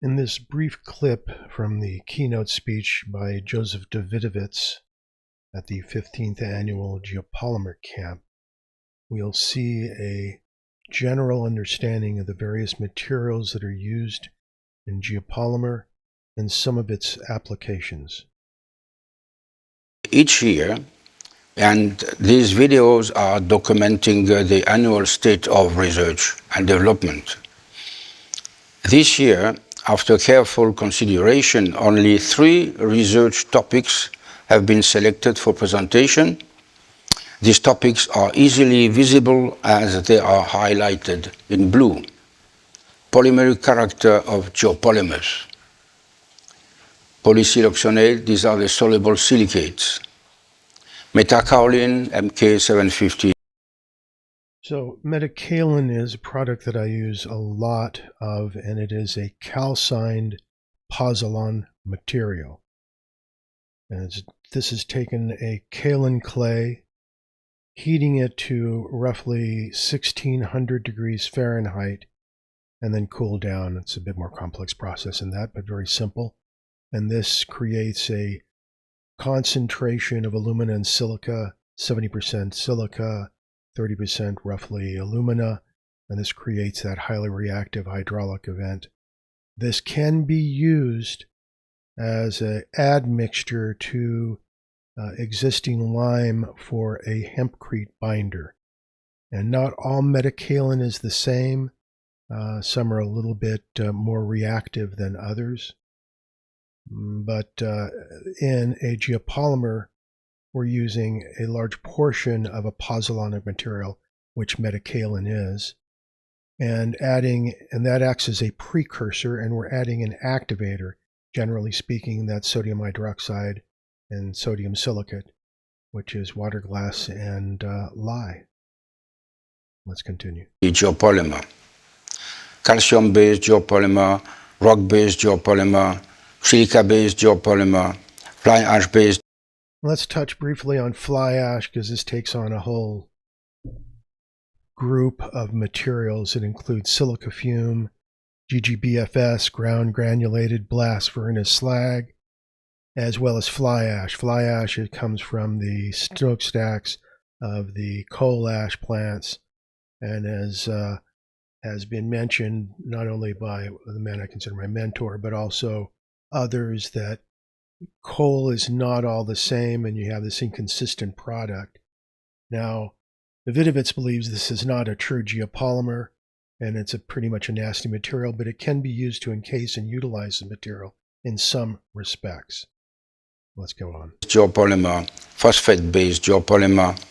In this brief clip from the keynote speech by Joseph Davidovits at the 15th Annual Geopolymer Camp, we'll see a general understanding of the various materials that are used in geopolymer and some of its applications. Each year, and these videos are documenting the annual state of research and development. This year, after careful consideration, only 3 research topics have been selected for presentation. These topics are easily visible as they are highlighted in blue. Polymeric character of geopolymers. Polysiloxanate, these are the soluble silicates. Metakaolin, MK750. So metakaolin is a product that I use a lot of, and it is a calcined pozzolan material. And this has taken a kaolin clay, heating it to roughly 1600 degrees Fahrenheit, and then cooled down. It's a bit more complex process than that, but very simple. And this creates a concentration of alumina and silica, 70% silica, 30% roughly alumina, and this creates that highly reactive hydraulic event. This can be used as an admixture to existing lime for a hempcrete binder. And not all metakaolin is the same. Some are a little bit more reactive than others. But in a geopolymer, we're using a large portion of a pozzolanic material, which metakaolin is, and that acts as a precursor, and we're adding an activator. Generally speaking, that's sodium hydroxide and sodium silicate, which is water glass and lye. Let's continue. Geopolymer. Calcium-based geopolymer, rock-based geopolymer, silica-based geopolymer, fly ash-based. Let's touch briefly on fly ash, because this takes on a whole group of materials. It includes silica fume, GGBFS, ground granulated blast furnace slag, as well as fly ash. Fly ash, it comes from the smokestacks of the coal ash plants, and as has been mentioned not only by the man I consider my mentor, but also others, that coal is not all the same and you have this inconsistent product. Now, Davidovits believes this is not a true geopolymer, and it's pretty much a nasty material, but it can be used to encase and utilize the material in some respects. Let's go on. Geopolymer, phosphate-based geopolymer,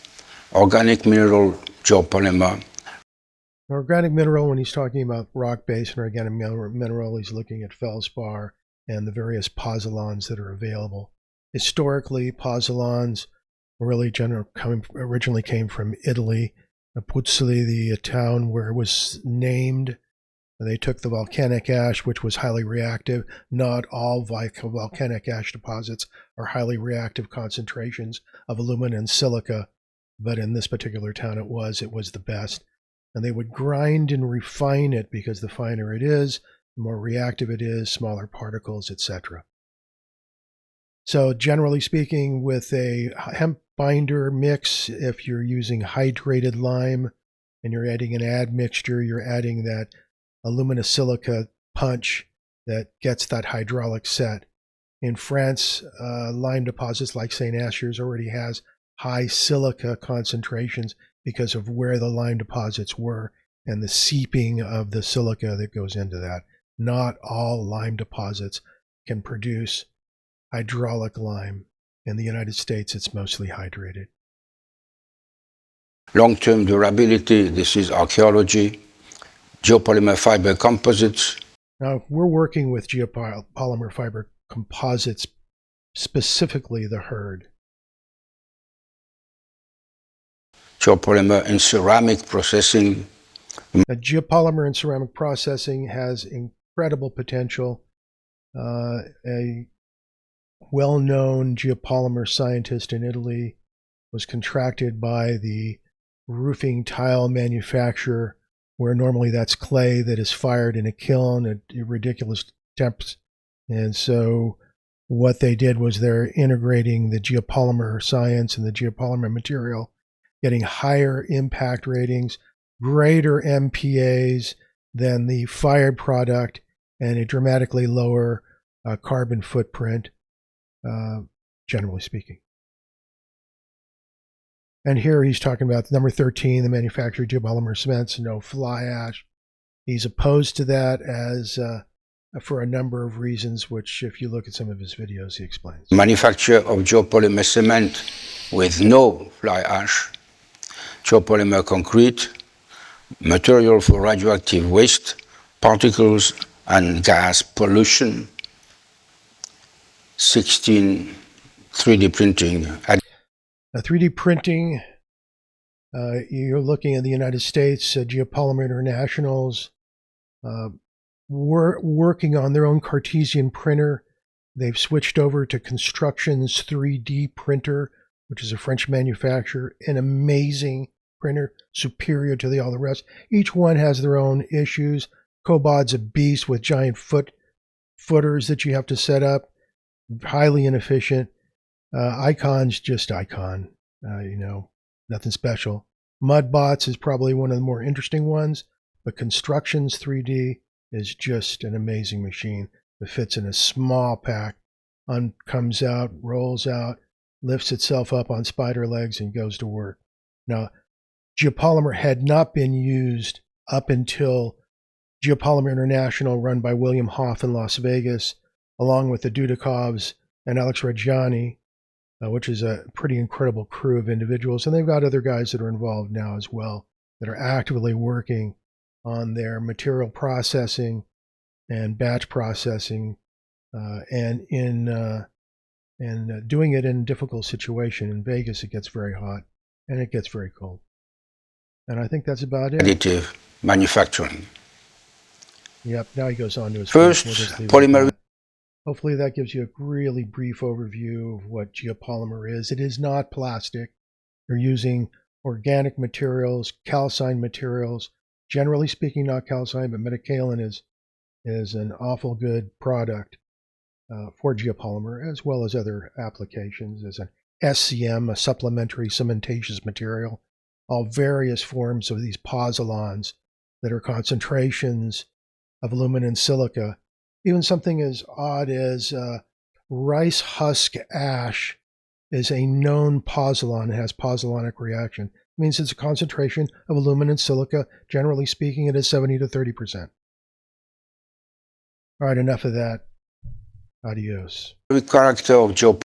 organic mineral geopolymer. Organic mineral, when he's talking about rock-based and organic mineral, he's looking at feldspar and the various pozzolans that are available. Historically, pozzolans really originally came from Italy. Puzzoli, the town where it was named, they took the volcanic ash, which was highly reactive. Not all volcanic ash deposits are highly reactive concentrations of alumina and silica, but in this particular town it was the best. And they would grind and refine it, because the finer it is, the more reactive it is, smaller particles, etc. So generally speaking, with a hemp binder mix, if you're using hydrated lime and you're adding an admixture, you're adding that alumina silica punch that gets that hydraulic set. In France, lime deposits like St. Asher's already has high silica concentrations because of where the lime deposits were and the seeping of the silica that goes into that. Not all lime deposits can produce hydraulic lime. In the United States, it's mostly hydrated. Long-term durability, this is archaeology. Geopolymer fiber composites. Now, we're working with geopolymer fiber composites, specifically the hurd. Geopolymer in ceramic processing. A geopolymer in ceramic processing has incredible potential. A well-known geopolymer scientist in Italy was contracted by the roofing tile manufacturer, where normally that's clay that is fired in a kiln at ridiculous temps. And so what they did was they're integrating the geopolymer science and the geopolymer material, getting higher impact ratings, greater MPAs than the fired product, and a dramatically lower carbon footprint, generally speaking. And here he's talking about number 13, the manufactured geopolymer cements, no fly ash. He's opposed to that as for a number of reasons, which if you look at some of his videos, he explains. Manufacture of geopolymer cement with no fly ash, geopolymer concrete, material for radioactive waste, particles and gas pollution, 16 3D printing. 3D printing, you're looking at the United States, Geopolymer International's working on their own Cartesian printer. They've switched over to Construction's 3D printer, which is a French manufacturer, an amazing printer, superior to all the rest. Each one has their own issues. Cobod's a beast with giant footers that you have to set up, highly inefficient. Icon's just Icon, nothing special. Mudbots is probably one of the more interesting ones, but Construction's 3D is just an amazing machine that fits in a small pack, comes out, rolls out, lifts itself up on spider legs, and goes to work. Now, geopolymer had not been used up until Geopolymer International, run by William Hoff in Las Vegas, along with the Dudakovs and Alex Reggiani, which is a pretty incredible crew of individuals. And they've got other guys that are involved now as well that are actively working on their material processing and batch processing, and doing it in a difficult situation. In Vegas, it gets very hot and it gets very cold. And I think that's about it. Additive manufacturing. Yep, now he goes on to his first polymer. Hopefully that gives you a really brief overview of what geopolymer is. It is not plastic. They're using organic materials, calcined materials. Generally speaking, not calcined, but metakaolin is an awful good product for geopolymer, as well as other applications as an SCM, a supplementary cementitious material. All various forms of these pozzolans that are concentrations of aluminum silica. Even something as odd as rice husk ash is a known pozzolan. It has pozzolanic reaction. It means it's a concentration of aluminum silica. Generally speaking, it is 70 to 30%. All right, enough of that. Adios. The character of geopolymer